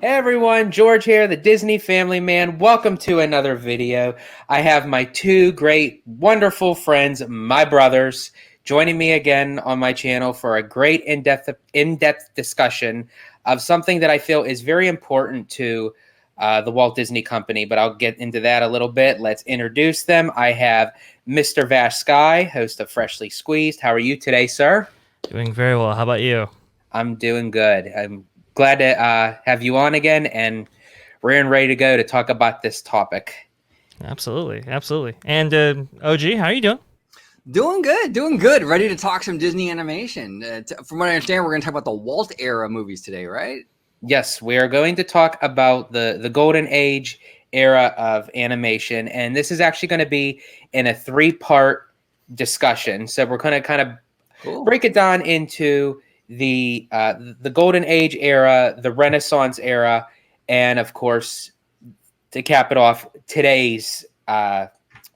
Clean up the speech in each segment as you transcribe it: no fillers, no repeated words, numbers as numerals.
Hey everyone, George here, the Disney Family Man. Welcome to another video. I have my two great, wonderful friends, my brothers, joining me again on my channel for a great in-depth discussion of something that I feel is very important to the Walt Disney Company, but I'll get into that a little bit. Let's introduce them. I have Mr. VashSky, host of Freshly Squeezed. How are you today, sir? Doing very well. How about you? I'm doing good. I'm glad to have you on again, and we're in ready to go to talk about this topic. Absolutely, absolutely. And OG, how are you doing? Doing good, doing good. Ready to talk some Disney animation. From what I understand, we're going to talk about the Walt era movies today, right? Yes, we are going to talk about the golden age era of animation, and this is actually going to be in a three-part discussion. So we're going to kind of break it down into the golden age era, the Renaissance era, and of course, to cap it off, today's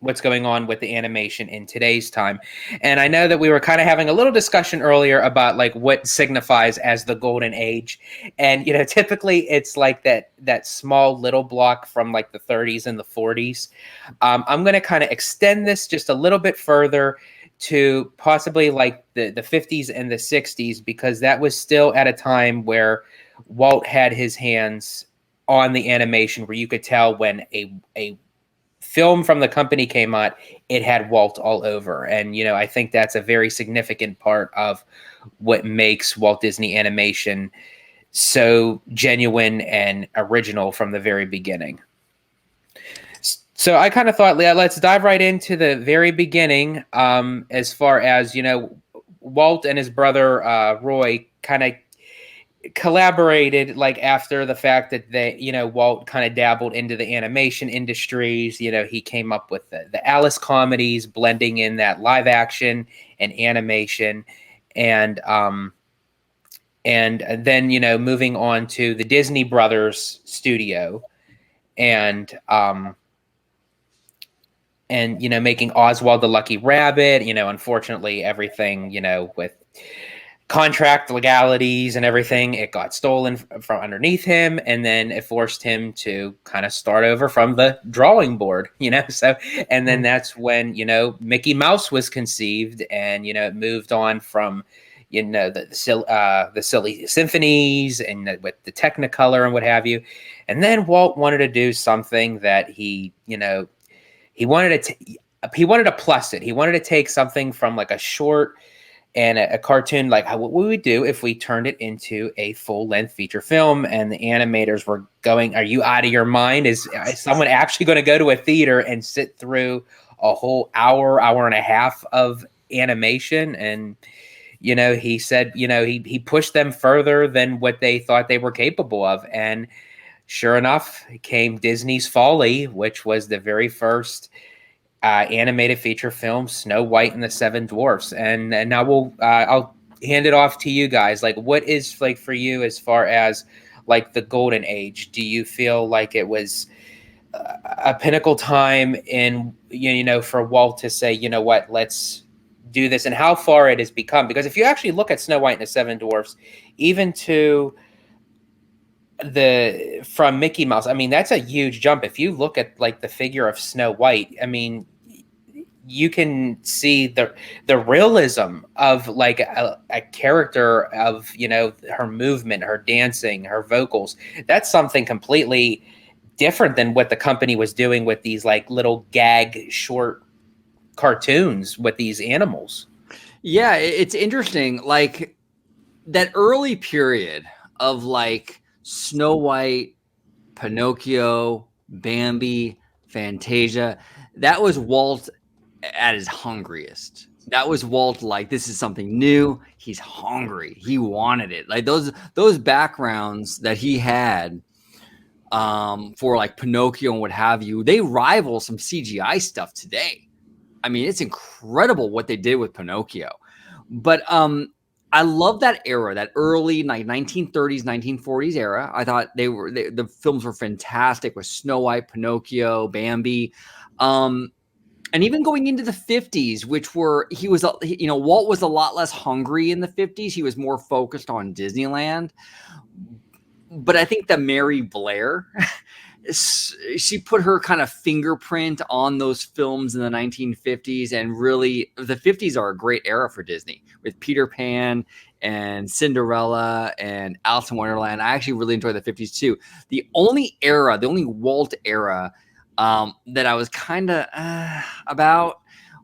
what's going on with the animation in today's time. And I know that we were kind of having a little discussion earlier about like what signifies as the golden age. And typically it's like that small little block from like the 30s and the 40s. I'm going to kind of extend this just a little bit further to possibly like the 50s and the 60s, because that was still at a time where Walt had his hands on the animation, where you could tell when a film from the company came out, it had Walt all over. And, I think that's a very significant part of what makes Walt Disney Animation so genuine and original from the very beginning. So I kind of thought, let's dive right into the very beginning, as far as, Walt and his brother Roy kind of collaborated like after the fact that Walt kind of dabbled into the animation industries. He came up with the Alice comedies, blending in that live action and animation, and then moving on to the Disney Brothers studio, and making Oswald the Lucky Rabbit. Unfortunately, everything with contract legalities and everything, it got stolen from underneath him, and then it forced him to kind of start over from the drawing board. So, and then that's when Mickey Mouse was conceived, and it moved on from the silly symphonies and with the Technicolor and what have you. And then Walt wanted to do something that he wanted to plus it. He wanted to take something from like a short and a cartoon, like what would we do if we turned it into a full-length feature film? And the animators were going, are you out of your mind? Is someone actually going to go to a theater and sit through a whole hour and a half of animation? And he said, he pushed them further than what they thought they were capable of. And sure enough, came Disney's Folly, which was the very first animated feature film, Snow White and the Seven Dwarfs. And now I'll hand it off to you guys. Like, what is like for you as far as like the golden age? Do you feel like it was a pinnacle time in for Walt to say, you know what, let's do this, and how far it has become? Because if you actually look at Snow White and the Seven Dwarfs, even to from Mickey Mouse, I mean, that's a huge jump. If you look at like the figure of Snow White, I mean, you can see the realism of like a character, of her movement, her dancing, her vocals. That's something completely different than what the company was doing with these like little gag short cartoons with these animals. Yeah, it's interesting. Like that early period of like Snow White, Pinocchio, Bambi, Fantasia, that was Walt at his hungriest. That was Walt, like, this is something new. He's hungry. He wanted it. Like those backgrounds that he had for like Pinocchio and what have you, they rival some CGI stuff today. I mean, it's incredible what they did with Pinocchio. But I love that era, that early like 1930s, 1940s era. I thought the films were fantastic with Snow White, Pinocchio, Bambi. And even going into the 50s, which were, Walt was a lot less hungry in the 50s. He was more focused on Disneyland. but I think the Mary Blair, she put her kind of fingerprint on those films in the 1950s, and really the 50s are a great era for Disney with Peter Pan and Cinderella and Alice in Wonderland. I actually really enjoy the 50s too. The only Walt era that I was kind of about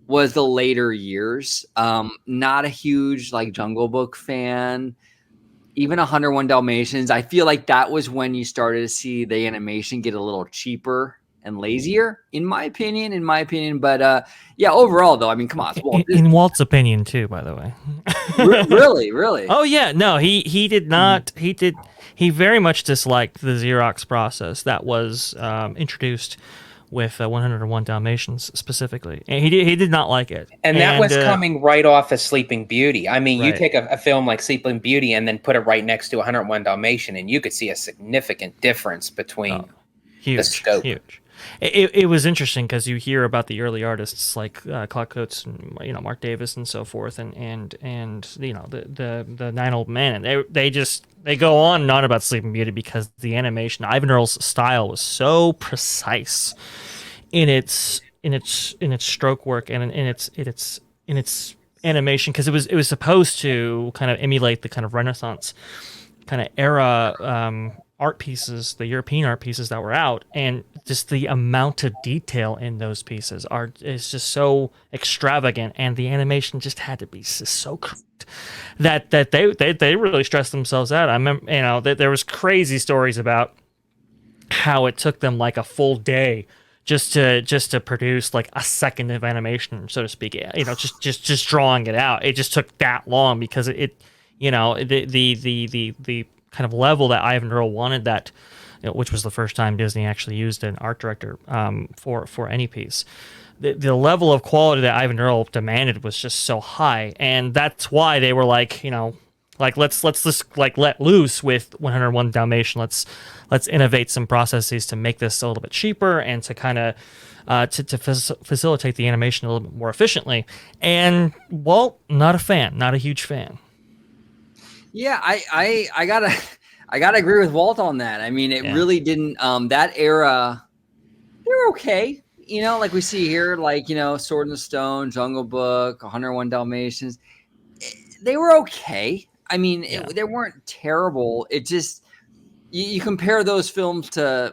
was the later years. Not a huge like Jungle Book fan. Even 101 Dalmatians, I feel like that was when you started to see the animation get a little cheaper and lazier, in my opinion. But yeah, overall though, I mean, come on, in Walt's opinion too, by the way. Really. Oh yeah, no, he did not. He very much disliked the Xerox process that was introduced with 101 Dalmatians specifically, and he did not like it. And that was coming right off of Sleeping Beauty. I mean, you Right. take a film like Sleeping Beauty and then put it right next to 101 Dalmatian, and you could see a significant difference between the scope. Huge. It was interesting because you hear about the early artists like Clark Coates and Mark Davis and so forth, and the Nine Old Men, and they go on and on about Sleeping Beauty because the animation, Ivan Earl's style was so precise in its stroke work and in its animation, because it was supposed to kind of emulate the kind of Renaissance kind of era art pieces, the European art pieces that were out, and just the amount of detail in those pieces is just so extravagant, and the animation just had to be so correct that they really stressed themselves out. I remember, that there was crazy stories about how it took them like a full day just to produce like a second of animation, so to speak. Just drawing it out. It just took that long because the kind of level that Ivan Earl wanted, that which was the first time Disney actually used an art director for any piece. The level of quality that Ivan Earl demanded was just so high, and that's why they were like, let's just like let loose with 101 Dalmatian. Let's innovate some processes to make this a little bit cheaper and to kind of to facilitate the animation a little bit more efficiently. And Walt, not a huge fan. Yeah, I gotta agree with Walt on that. I mean, it really didn't. That era, they were okay. Like we see here, like Sword in the Stone, Jungle Book, 101 Dalmatians. They were okay. I mean, they weren't terrible. It just you compare those films to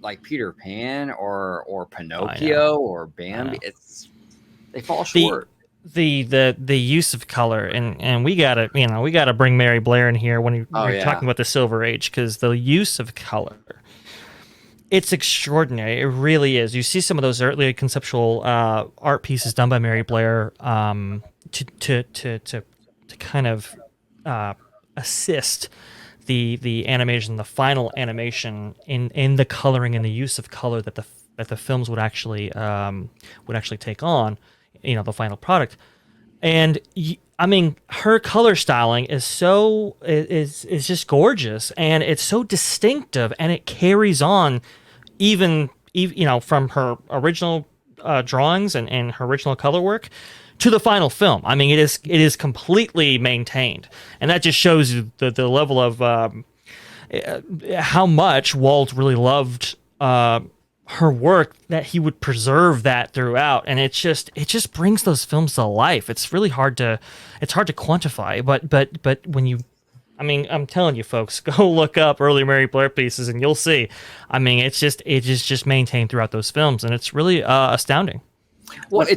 like Peter Pan or Pinocchio or Bambi. They fall short. The use of color, and we gotta bring Mary Blair in here when we're talking about the Silver Age, because the use of color, it's extraordinary. It really is. You see some of those early conceptual art pieces done by Mary Blair to kind of assist the animation, the final animation in the coloring and the use of color that the films would actually take on. The final product. And I mean, her color styling is just gorgeous, and it's so distinctive, and it carries on even from her original drawings and her original color work to the final film. I mean, it is completely maintained, and that just shows you the level of how much Walt really loved her work, that he would preserve that throughout, and it just brings those films to life. It's really hard to quantify, but when you, I mean, I'm telling you folks, go look up early Mary Blair pieces and you'll see. I mean, it is just maintained throughout those films, and it's really astounding. Well,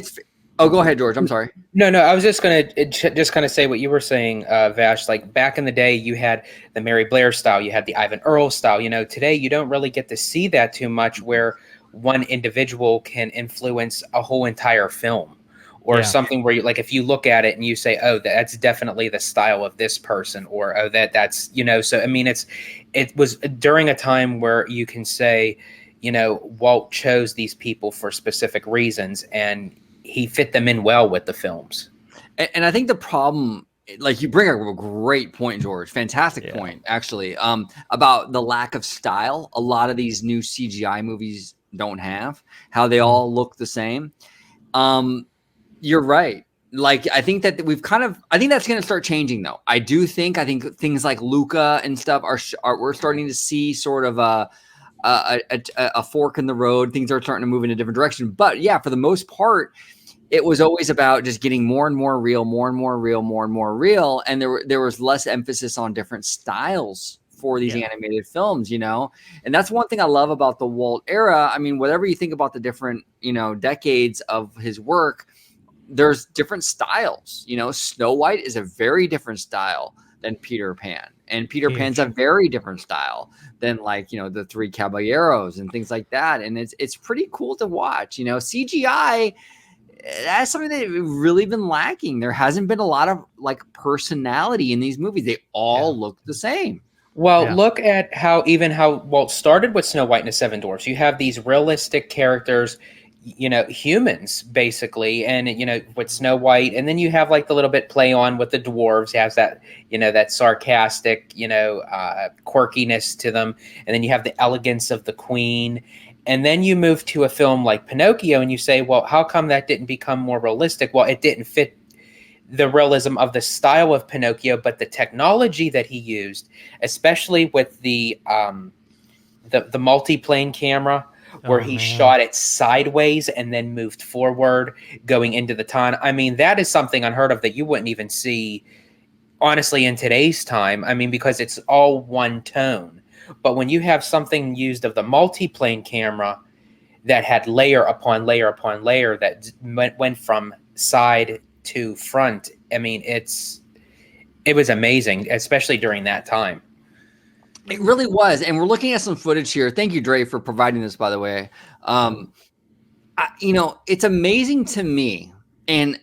oh, go ahead, George. I'm sorry. No, I was just going to just kind of say what you were saying, Vash. Like back in the day, you had the Mary Blair style, you had the Ivan Earl style. Today you don't really get to see that too much, where one individual can influence a whole entire film, or something where if you look at it and you say, oh, that's definitely the style of this person, or oh, that's. So I mean, it was during a time where you can say, Walt chose these people for specific reasons, and he fit them in well with the films. And I think the problem, like you bring a great point, George, fantastic point, actually, about the lack of style. A lot of these new CGI movies don't have, how they all look the same. You're right. Like, I think that I think that's going to start changing, though. I think things like Luca and stuff we're starting to see sort of a fork in the road. Things are starting to move in a different direction. But yeah, for the most part, it was always about just getting more and more real, more and more real, more and more real. And there was less emphasis on different styles for these animated films, you know? And that's one thing I love about the Walt era. I mean, whatever you think about the different, you know, decades of his work, there's different styles. You know, Snow White is a very different style than Peter Pan. And Peter Pan's a very different style than, like, you know, the Three Caballeros and things like that. And it's pretty cool to watch. You know, CGI, that's something that really been lacking. There hasn't been a lot of like personality in these movies. They all look the same. Well, look at how Walt started with Snow White and the Seven Dwarfs. You have these realistic characters, you know, humans basically, and, you know, with Snow White, and then you have like the little bit play on with the dwarves, has that, you know, that sarcastic, you know, quirkiness to them, and then you have the elegance of the Queen, and then you move to a film like Pinocchio, and you say, well, how come that didn't become more realistic? Well, it didn't fit the realism of the style of Pinocchio, but the technology that he used, especially with the multiplane camera, where he shot it sideways and then moved forward, going into the ton. I mean, that is something unheard of that you wouldn't even see, honestly, in today's time. I mean, because it's all one tone. But when you have something used of the multiplane camera that had layer upon layer upon layer that went from side to front, I mean, it was amazing, especially during that time. It really was. And we're looking at some footage here. Thank you, Dre, for providing this, by the way. You know, it's amazing to me, and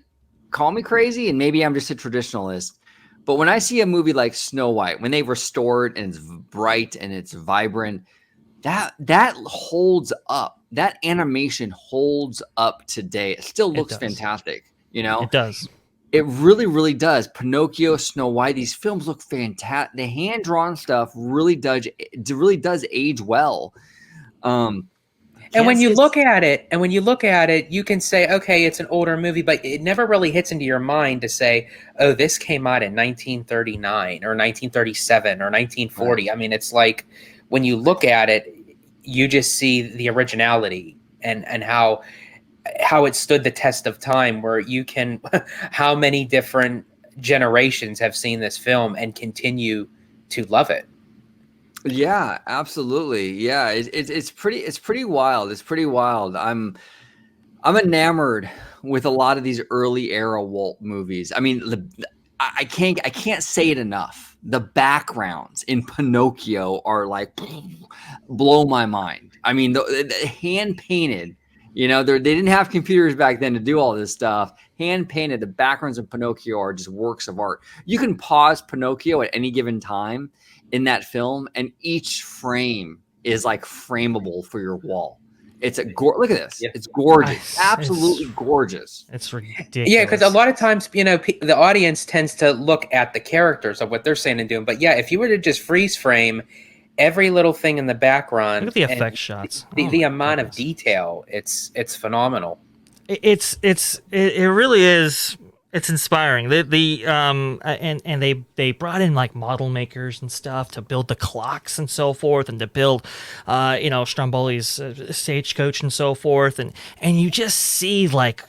call me crazy, and maybe I'm just a traditionalist, but when I see a movie like Snow White, when they restore it and it's bright and it's vibrant, that holds up. That animation holds up today. It still looks fantastic. You know, it does. It really, really does. Pinocchio, Snow White, these films look fantastic. The hand-drawn stuff really does age well. And when you look at it, you can say, okay, it's an older movie, but it never really hits into your mind to say, oh, this came out in 1939 or 1937 or 1940. Right. I mean, it's like when you look at it, you just see the originality and how it stood the test of time, where you can, how many different generations have seen this film and continue to love it. Yeah, absolutely. Yeah, it's pretty wild. It's pretty wild. I'm enamored with a lot of these early era Walt movies. I mean, I can't say it enough. The backgrounds in Pinocchio are like blow my mind. I mean, the hand painted. You know, they didn't have computers back then to do all this stuff. Hand painted. The backgrounds of Pinocchio are just works of art. You can pause Pinocchio at any given time in that film, and each frame is like frameable for your wall. It's look at this. Yeah. It's gorgeous. Absolutely gorgeous. It's ridiculous. Yeah, because a lot of times, you know, the audience tends to look at the characters of what they're saying and doing. But yeah, if you were to just freeze frame every little thing in the background, look at the effect shots, the amount of detail, it's phenomenal. It really is. It's inspiring. And they brought in like model makers and stuff to build the clocks and so forth, and to build, Stromboli's stagecoach and so forth, and you just see like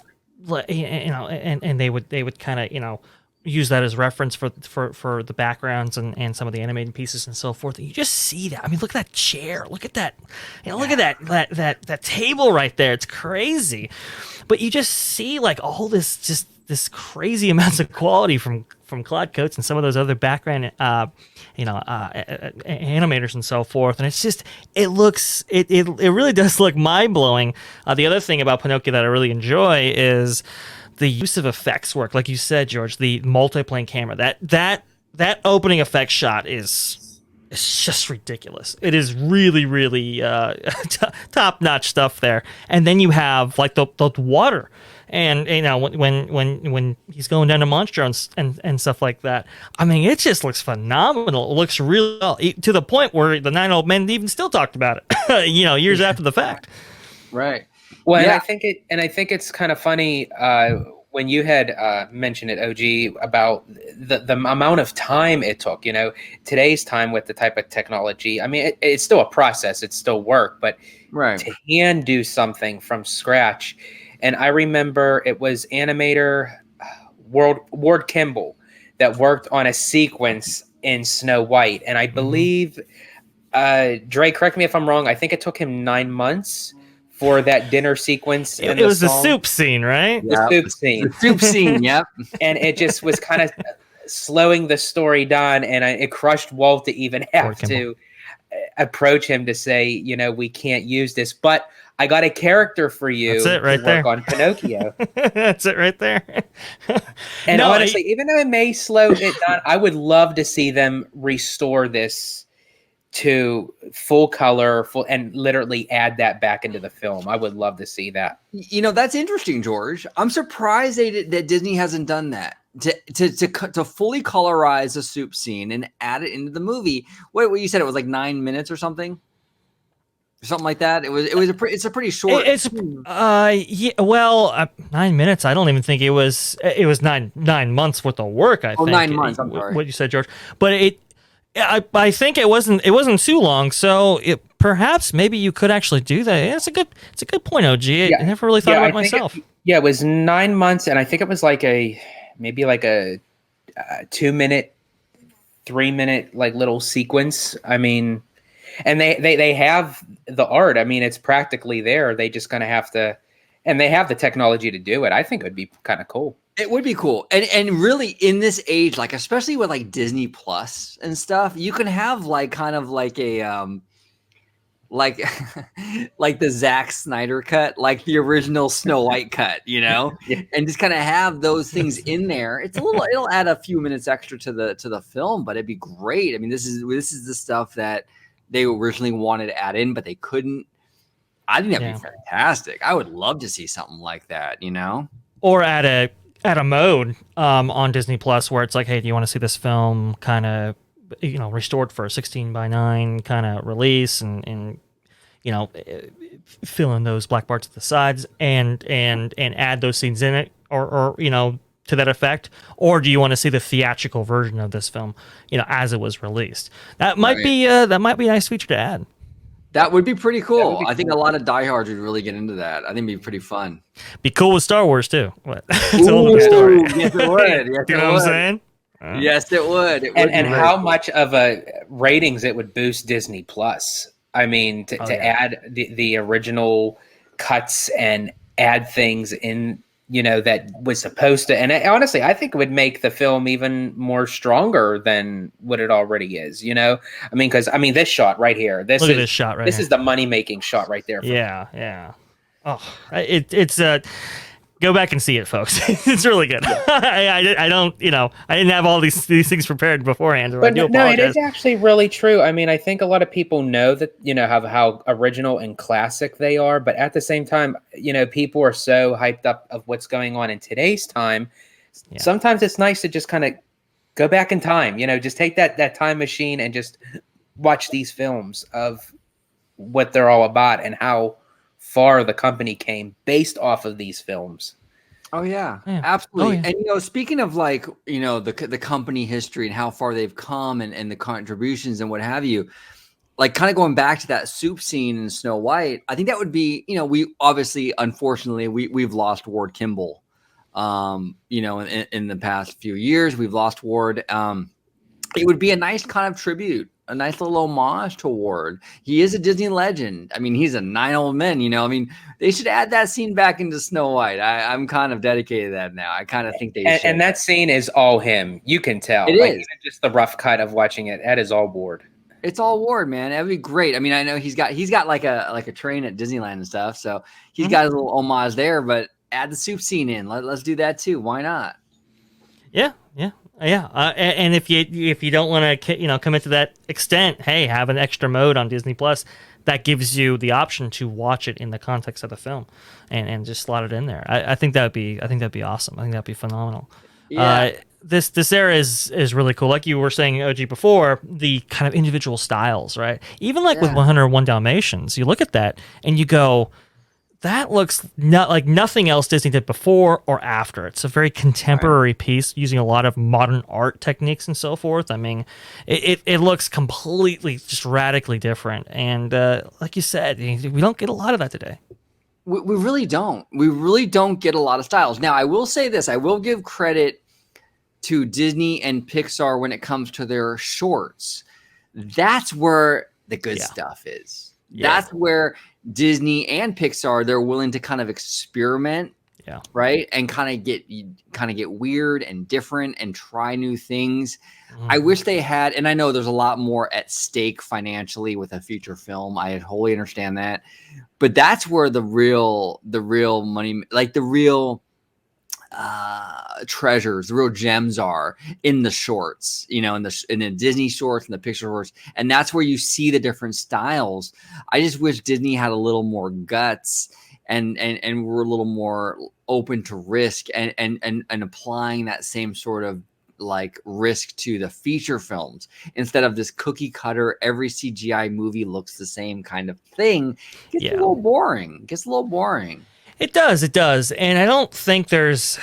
and they would kind of use that as reference for the backgrounds and some of the animated pieces and so forth. And you just see that. I mean, look at that chair. Look at that. Look at that table right there. It's crazy. But you just see like all this crazy amounts of quality from Claude Coates and some of those other background animators and so forth. And it's just it really does look mind-blowing. The other thing about Pinocchio that I really enjoy is the use of effects work, like you said, George. The multiplane camera, that opening effect shot is just ridiculous. It is really, really top-notch stuff there. And then you have like the water, and when he's going down to Monstro and stuff like that. I mean, it just looks phenomenal. It looks really well, to the point where the 9 Old Men even still talked about it, years after the fact. Right. Well, yeah. and I think it's kind of funny when you had mentioned it, OG, about the amount of time it took, today's time with the type of technology, I mean, it's still a process, it's still work, but to hand do something from scratch. And I remember it was animator Ward Kimball that worked on a sequence in Snow White. And I believe, Dre, correct me if I'm wrong, I think it took him 9 months for that dinner sequence. It was the soup scene, right? The soup scene. The soup scene, yep. And it just was kind of slowing the story down, and it crushed Walt to even have to approach him to say, we can't use this, but I got a character for you. That's it right to there. Work on Pinocchio. That's it right there. And honestly, even though it may slow it down, I would love to see them restore this to full color, and literally add that back into the film. I would love to see that. That's interesting, George. I'm surprised that Disney hasn't done that. To fully colorize a soup scene and add it into the movie. What you said, it was like 9 minutes or something, like that. It's a pretty short. It's 9 minutes. I don't even think it was. It was 9 months worth of work. I think. 9 months. I'm sorry. What you said, George, but I think it wasn't too long. So perhaps maybe you could actually do that. It's a good point, OG. I never really thought about it myself. It was 9 months, and I think it was like maybe a 2 minute, 3 minute like little sequence. I mean, and they have the art. I mean, it's practically there. They just gonna have to, and they have the technology to do it. I think it would be kind of cool. It would be cool. And really in this age, like especially with like Disney Plus and stuff, you can have like kind of like a like the Zack Snyder cut, like the original Snow White cut, and just kind of have those things in there. It'll add a few minutes extra to the film, but it'd be great. I mean, this is the stuff that they originally wanted to add in, but they couldn't. I think that'd be fantastic. I would love to see something like that, or add a mode on Disney Plus where it's like, hey, do you want to see this film kind of restored for a 16:9 kind of release, and fill in those black parts at the sides and add those scenes in it, or to that effect, or do you want to see the theatrical version of this film as it was released? That might be a nice feature to add. That would be pretty cool. I think a lot of diehards would really get into that. I think it'd be pretty fun. Be cool with Star Wars too. It's a whole other story. Yes, it would. Yes, you know what I'm saying? Yes, it would. And how much of a ratings it would boost Disney Plus. I mean, to add the original cuts and add things in, that was supposed to. And honestly, I think it would make the film even more stronger than what it already is. I mean, because this shot right here. Look at this shot right here. This is the money making shot right there. Yeah. Oh, it's go back and see it, folks. It's really good. I don't, I didn't have all these things prepared beforehand. But no, it is actually really true. I mean, I think a lot of people know that, how original and classic they are. But at the same time, people are so hyped up of what's going on in today's time. Yeah. Sometimes it's nice to just kind of go back in time, just take that time machine and just watch these films of what they're all about and how far the company came based off of these films. Oh yeah, absolutely. Oh, yeah. And speaking of like the company history and how far they've come and the contributions and what have you, like kind of going back to that soup scene in Snow White, I think that would be we obviously unfortunately we've lost Ward Kimball, in the past few years we've lost Ward. It would be a nice kind of tribute. A nice little homage to Ward. He is a Disney legend. I mean, he's a 9 old men, I mean, they should add that scene back into Snow White. I'm kind of dedicated to that now. I kind of think they should. And that scene is all him. You can tell. It is. Even just the rough cut of watching it, that is all Ward. It's all Ward, man. That'd be great. I mean, I know he's got like a train at Disneyland and stuff, so he's got a little homage there, but add the soup scene in. Let's do that too. Why not? Yeah. And if you don't want to commit to that extent, hey, have an extra mode on Disney Plus that gives you the option to watch it in the context of the film and just slot it in there. I think that'd be awesome. I think that'd be phenomenal. Yeah. This era is really cool. Like you were saying, OG, before, the kind of individual styles, right? Even like with 101 Dalmatians, you look at that and you go, that looks not like nothing else Disney did before or after. It's a very contemporary piece using a lot of modern art techniques and so forth. I mean, it looks completely just radically different. And like you said, we don't get a lot of that today. We really don't. We really don't get a lot of styles. Now, I will say this. I will give credit to Disney and Pixar when it comes to their shorts. That's where the good stuff is. That's where Disney and Pixar, they're willing to kind of experiment, right, and kind of get weird and different and try new things. I wish they had, and I know there's a lot more at stake financially with a feature film. I totally understand that, but that's where the real money, like the real treasures, the real gems are in the shorts, in the Disney shorts and the Pixar shorts, and that's where you see the different styles. I just wish Disney had a little more guts and we're a little more open to risk and applying that same sort of like risk to the feature films instead of this cookie cutter, every CGI movie looks the same kind of thing. Gets a little boring. It does. And I don't think there's,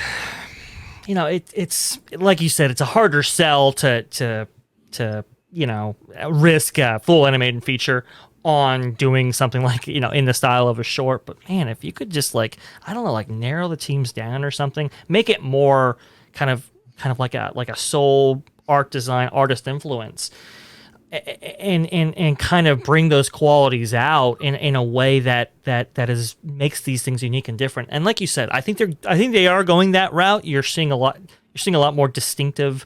it's like you said, it's a harder sell to risk a full animated feature on doing something like, in the style of a short. But man, if you could just narrow the teams down or something, make it more kind of like a soul art design artist influence. And kind of bring those qualities out in a way that makes these things unique and different. And like you said, I think they are going that route. You're seeing a lot more distinctive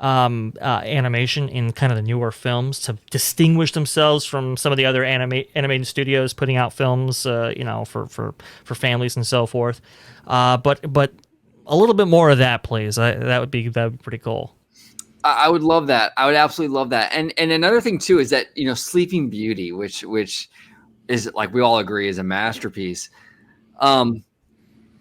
animation in kind of the newer films to distinguish themselves from some of the other animated studios putting out films, for families and so forth. But a little bit more of that, please. That would be pretty cool. I would love that. I would absolutely love that. And another thing too is that Sleeping Beauty, which is, like we all agree, is a masterpiece.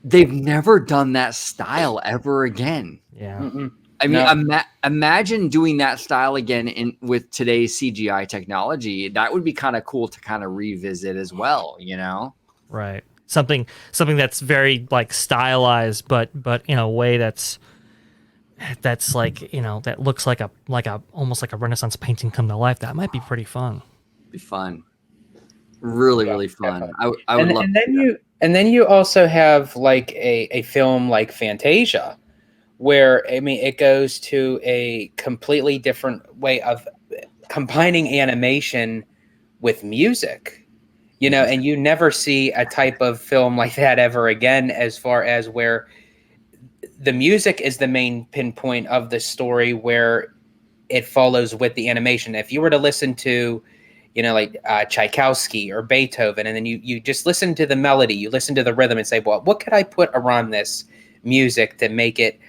They've never done that style ever again. Yeah. Mm-mm. I mean, imagine doing that style again with today's CGI technology. That would be kind of cool to kind of revisit as well. Right. Something that's very like stylized, but in a way that's like, that looks like a almost like a Renaissance painting come to life. That might be pretty fun. Be fun. Really fun. I would love and then you also have like a film like Fantasia, where it goes to a completely different way of combining animation with music. And you never see a type of film like that ever again, as far as where the music is the main pinpoint of the story, where it follows with the animation. If you were to listen to, Tchaikovsky or Beethoven, and then you just listen to the melody, you listen to the rhythm and say, well, what could I put around this music to make it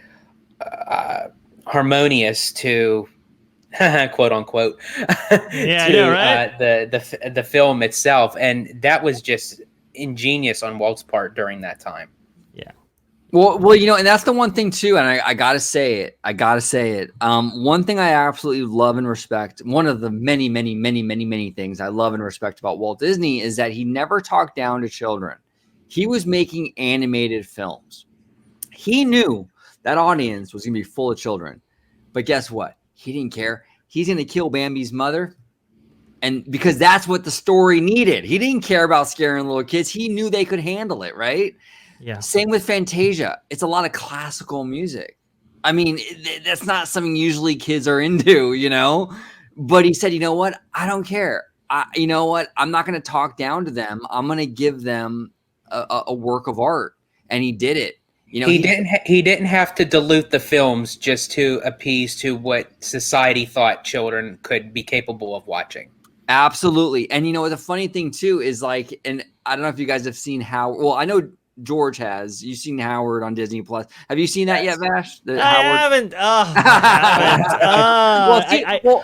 harmonious to quote unquote the film itself. And that was just ingenious on Walt's part during that time. Well, and that's the one thing too, and I gotta say it. One thing I absolutely love and respect, one of the many, many, many, many, many things I love and respect about Walt Disney is that he never talked down to children. He was making animated films. He knew that audience was gonna be full of children, but guess what? He didn't care. He's gonna kill Bambi's mother, and because that's what the story needed. He didn't care about scaring little kids. He knew they could handle it, right? Yeah. Same with Fantasia. It's a lot of classical music. I mean, that's not something usually kids are into, But he said, you know what? I don't care. You know what? I'm not going to talk down to them. I'm going to give them a work of art. And he did it. He didn't have to dilute the films just to appease to what society thought children could be capable of watching. Absolutely. And the funny thing too is like, and I don't know if you guys have seen Well, I know George has. You've seen Howard on Disney Plus. Have you seen that yet, Vash? Haven't.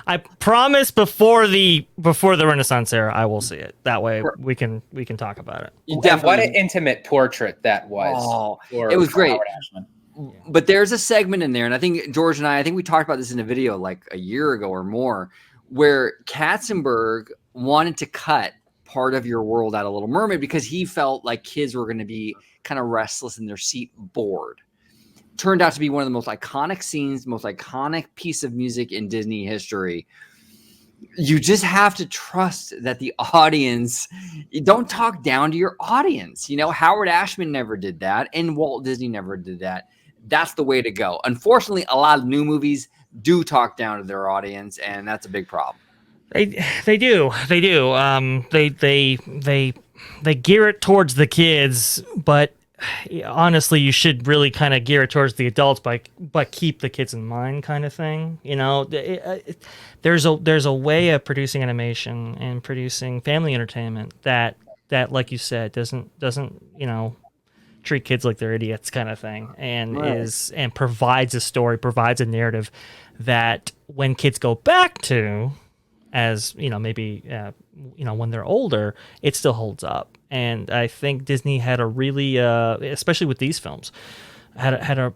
I promise before the Renaissance era, I will see it. That way we can talk about it. What an intimate portrait that was. Oh, it was great. But there's a segment in there, and I think George and I think we talked about this in a video like a year ago or more, where Katzenberg wanted to cut part of your world out of Little Mermaid because he felt like kids were going to be kind of restless in their seat, bored. Turned out to be one of the most iconic scenes, most iconic piece of music in Disney history. You just have to trust that the audience, you don't talk down to your audience. You know, Howard Ashman never did that, and Walt Disney never did that. That's the way to go. Unfortunately, a lot of new movies do talk down to their audience, and that's a big problem. They do. They gear it towards the kids, but honestly, you should really kind of gear it towards the adults, but keep the kids in mind, kind of thing. You know, there's a way of producing animation and producing family entertainment that like you said doesn't treat kids like they're idiots, kind of thing, and Right. and provides a story, provides a narrative that when kids go back to, as maybe when they're older, it still holds up. And I think Disney had a really, especially with these films, had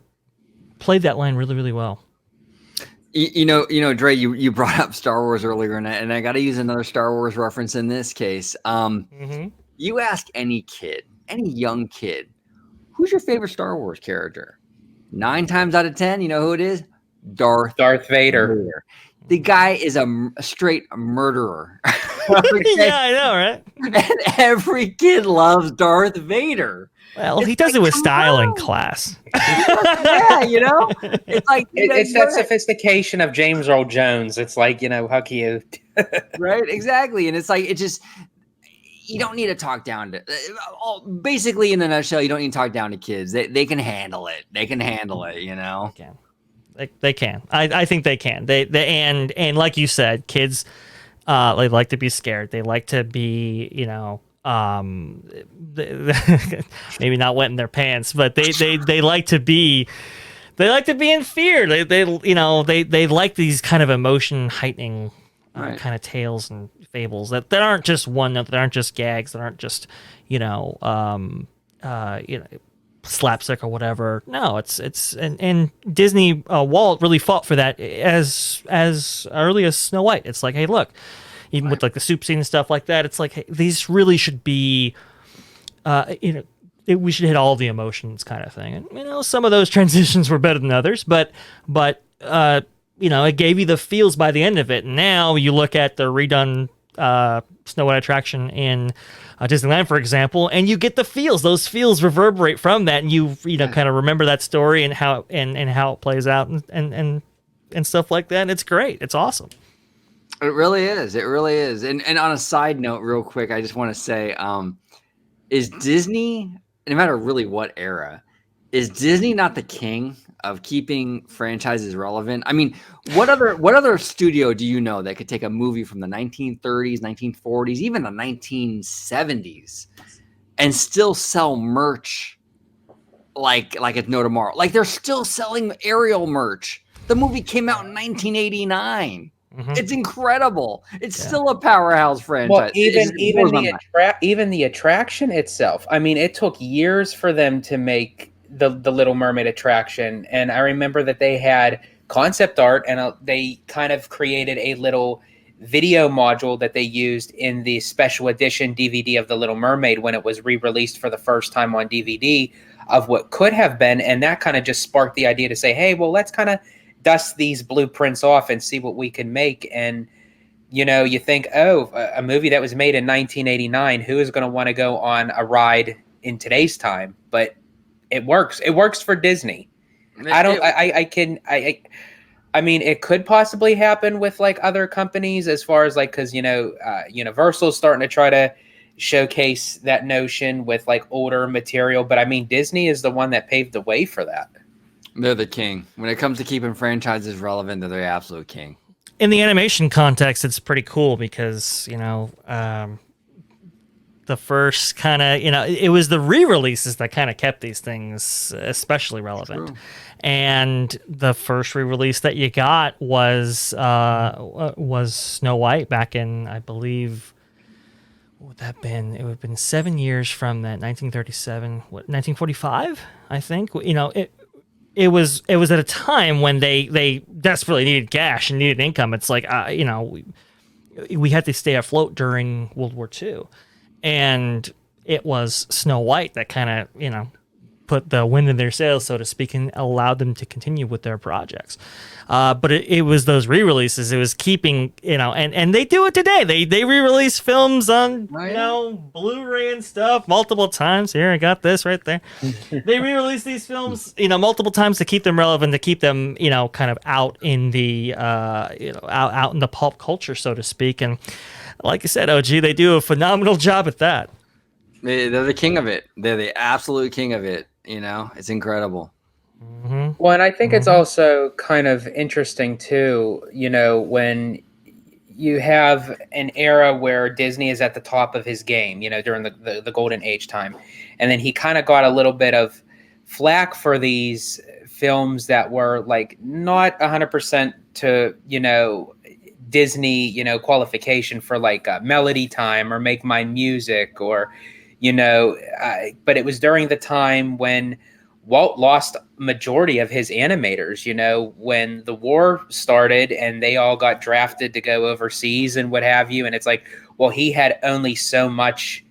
played that line really, really well. You know, Dre, you brought up Star Wars earlier, and I got to use another Star Wars reference in this case. You ask any kid, any young kid, who's your favorite Star Wars character? 9 times out of 10, you know who it is? Darth Vader. The guy is a straight murderer. Yeah, I know, right? And every kid loves Darth Vader. Well, he does it with style and class. Yeah, you know? It's like it's that sophistication of James Earl Jones. It's like, how cute. Right, exactly. And it's like, you don't need to talk down to, basically in a nutshell, you don't need to talk down to kids. They can handle it. They can handle it, you know? They can. I think they can. They and like you said, kids, they like to be scared. They like to be, maybe not wet in their pants, but they like to be in fear. They like these kind of emotion heightening kind of tales and fables that aren't just one note, that aren't just gags, that aren't just slapstick or whatever. No, it's and Disney, Walt really fought for that as early as Snow White. It's like, hey, look, even with like the soup scene and stuff like that, it's like, hey, these really should be, we should hit all the emotions, kind of thing. And some of those transitions were better than others, but it gave you the feels by the end of it. And now you look at the redone Snow White attraction in Disneyland, for example, and you get the feels. Those feels reverberate from that, and you kind of remember that story and how how it plays out and stuff like that. And it's great. It's awesome. It really is. It really is. And on a side note, real quick, I just want to say, is Disney, no matter really what era, is Disney not the king of keeping franchises relevant? I mean, what other studio do you know that could take a movie from the 1930s, 1940s, even the 1970s, and still sell merch like it's no tomorrow? Like, they're still selling Ariel merch. The movie came out in 1989. Mm-hmm. It's incredible. It's still a powerhouse franchise. Well, even the attraction itself. I mean, it took years for them to make the Little Mermaid attraction, and I remember that they had concept art, and they kind of created a little video module that they used in the special edition DVD of the Little Mermaid when it was re-released for the first time on DVD of what could have been, and that kind of just sparked the idea to say, hey, well, let's kind of dust these blueprints off and see what we can make. And you think, oh, a movie that was made in 1989, who is going to want to go on a ride in today's time? But it works. It works for Disney. I mean, it could possibly happen with like other companies as far as like, because Universal's starting to try to showcase that notion with like older material. But I mean, Disney is the one that paved the way for that. They're the king. When it comes to keeping franchises relevant, they're the absolute king. In the animation context, it's pretty cool because, the first kind of, it was the re-releases that kind of kept these things especially relevant. True. And the first re-release that you got was Snow White back in, I believe, what would that have been? It would have been 7 years from that, 1937, 1945, I think. It was at a time when they desperately needed cash and needed income. It's like, we had to stay afloat during World War II, and it was Snow White that kind of put the wind in their sails, so to speak, and allowed them to continue with their projects. But it was those re-releases. It was keeping, and they do it today. They re-release films on, Blu-ray and stuff multiple times. Here, I got this right there. They re-release these films, multiple times to keep them relevant, to keep them, kind of out in the, out in the pulp culture, so to speak. And like I said, OG, they do a phenomenal job at that. They're the king of it. They're the absolute king of it. It's incredible. Mm-hmm. Well, and I think it's also kind of interesting too, when you have an era where Disney is at the top of his game, during the golden age time. And then he kind of got a little bit of flack for these films that were like not 100% to, Disney, qualification for like Melody Time or Make My Music or, but it was during the time when Walt lost majority of his animators, when the war started and they all got drafted to go overseas and what have you. And it's like, well, he had only so much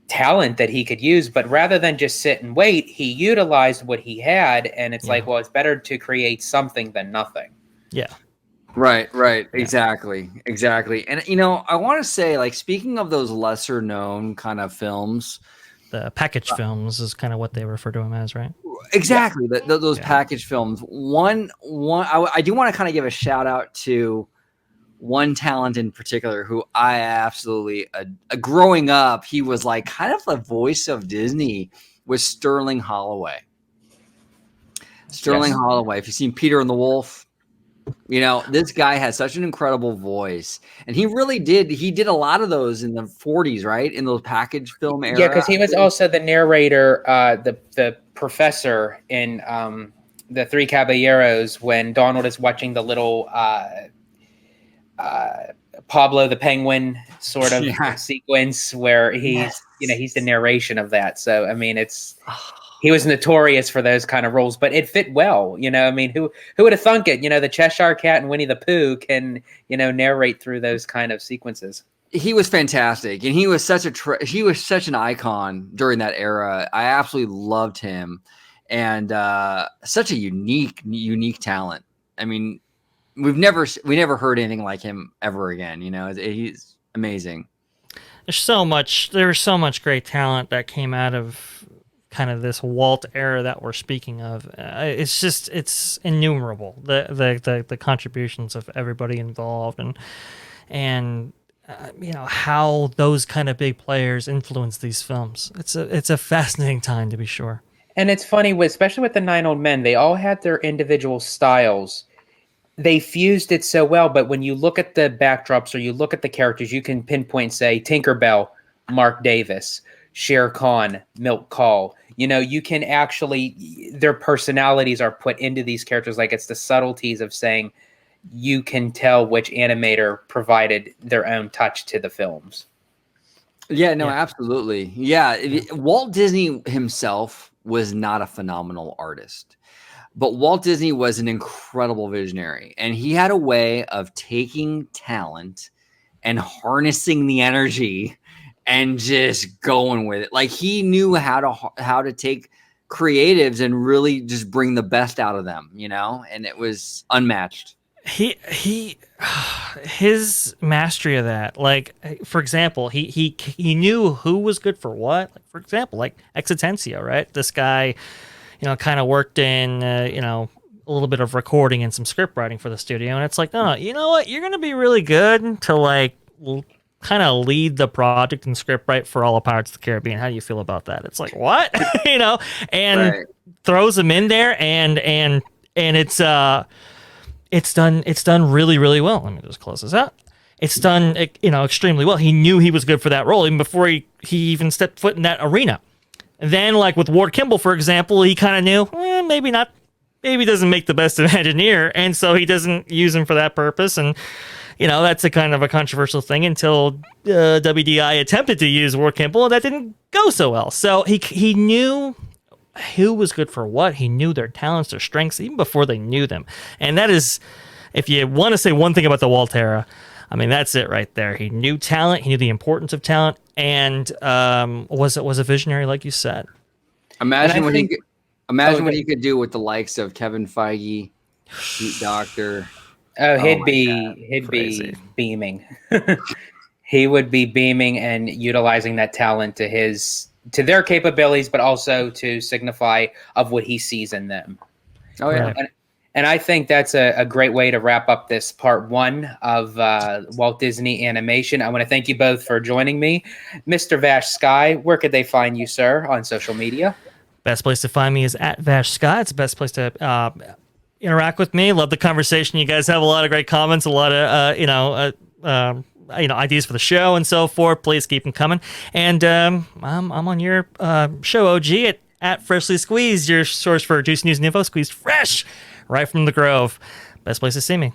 talent that he could use, but rather than just sit and wait, he utilized what he had. And it's like, well, it's better to create something than nothing. Yeah. Right. Yeah. Exactly. And, I want to say, like, speaking of those lesser known kind of films, the package films is kind of what they refer to them as, right? Exactly. Those package films. I do want to kind of give a shout out to one talent in particular who I absolutely, growing up, he was like kind of the voice of Disney, was Sterling Holloway. Holloway. If you've seen Peter and the Wolf, this guy has such an incredible voice, and he really did. He did a lot of those in the 40s, right? In those package film era. Yeah, because he was also the narrator, the professor in the Three Caballeros when Donald is watching the little Pablo the Penguin sort of sequence where he's he's the narration of that. So I mean, he was notorious for those kind of roles, but it fit well. I mean, who would have thunk it? The Cheshire Cat and Winnie the Pooh can, narrate through those kind of sequences. He was fantastic, and he was such an icon during that era. I absolutely loved him, and such a unique talent. I mean, we never heard anything like him ever again. He's amazing. There's so much great talent that came out of kind of this Walt era that we're speaking of. It's innumerable, the contributions of everybody involved, and how those kind of big players influence these films. It's a fascinating time, to be sure. And it's funny, especially with the Nine Old Men, they all had their individual styles. They fused it so well, but when you look at the backdrops or you look at the characters, you can pinpoint, say, Tinkerbell, Mark Davis, Shere Khan, Milt Kahl. You can actually, their personalities are put into these characters. Like, it's the subtleties of saying you can tell which animator provided their own touch to the films. Yeah, no, absolutely. Yeah. Walt Disney himself was not a phenomenal artist, but Walt Disney was an incredible visionary, and he had a way of taking talent and harnessing the energy and just going with it. Like, he knew how to take creatives and really just bring the best out of them, and it was unmatched. His mastery of that, like, for example, he knew who was good for what. Like, for example, like Existencia, right? This guy, kind of worked in, a little bit of recording and some script writing for the studio, and it's like, no, you know what? You're gonna be really good to like kind of lead the project and script write for all of Pirates of the Caribbean. How do you feel about that? It's like, what? And right. Throws him in there, and it's done really, really well. Let me just close this out. It's done, extremely well. He knew he was good for that role even before he even stepped foot in that arena. And then, like with Ward Kimball, for example, he kind of knew, maybe not, maybe doesn't make the best Imagineer, and so he doesn't use him for that purpose. And that's a kind of a controversial thing until WDI attempted to use Ward Kimball, and that didn't go so well. So he knew who was good for what. He knew their talents, their strengths, even before they knew them. And that is, if you want to say one thing about the Walt era, I mean, that's it right there. He knew talent. He knew the importance of talent, and was a visionary, like you said. Imagine what he could do with the likes of Kevin Feige, Pete Doctor. Oh, he'd be beaming. He would be beaming and utilizing that talent to their capabilities, but also to signify of what he sees in them. Oh yeah. Right. And I think that's a great way to wrap up this part 1 of Walt Disney Animation. I want to thank you both for joining me. Mr. VashSky, where could they find you, sir, on social media? Best place to find me is at VashSky. It's the best place to interact with me. Love the conversation. You guys have a lot of great comments, a lot of ideas for the show and so forth. Please keep them coming. And I'm on your show, OG, at Freshly Squeezed, your source for juicy news and info, squeezed fresh right from the Grove. Best place to see me.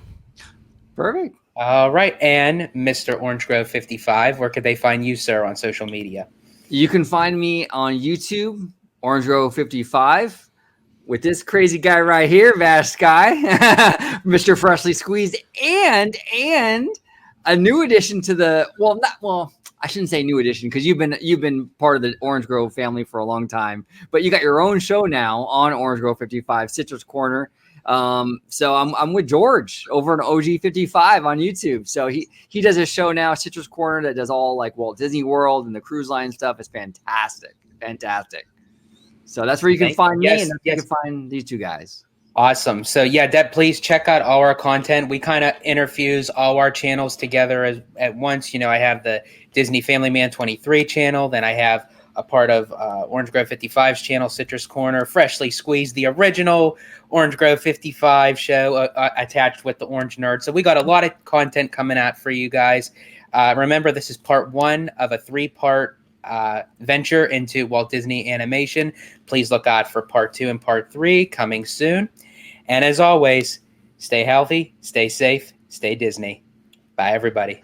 Perfect. All right. And Mr. OrangeGrove55, where could they find you, sir, on social media? You can find me on YouTube, OrangeGrove55, with this crazy guy right here, VashSky, Mr. Freshly Squeezed, and a new addition to I shouldn't say new addition because you've been part of the Orange Grove family for a long time, but you got your own show now on Orange Grove 55, Citrus Corner. So I'm with George over on OG55 on YouTube. So he does a show now, Citrus Corner, that does all like Walt Disney World and the cruise line stuff. It's fantastic. So that's where you can find me, and that's where you can find these two guys. Awesome. So yeah, Deb, please check out all our content. We kind of interfuse all our channels together at once. You know, I have the Disney Family Man 23 channel. Then I have a part of Orange Grove 55's channel, Citrus Corner, Freshly Squeezed, the original Orange Grove 55 show attached with the Orange Nerd. So we got a lot of content coming out for you guys. Remember, this is part 1 of a 3-part venture into Walt Disney Animation. Please look out for part 2 and part 3 coming soon. And as always, stay healthy, stay safe, stay Disney. Bye, everybody.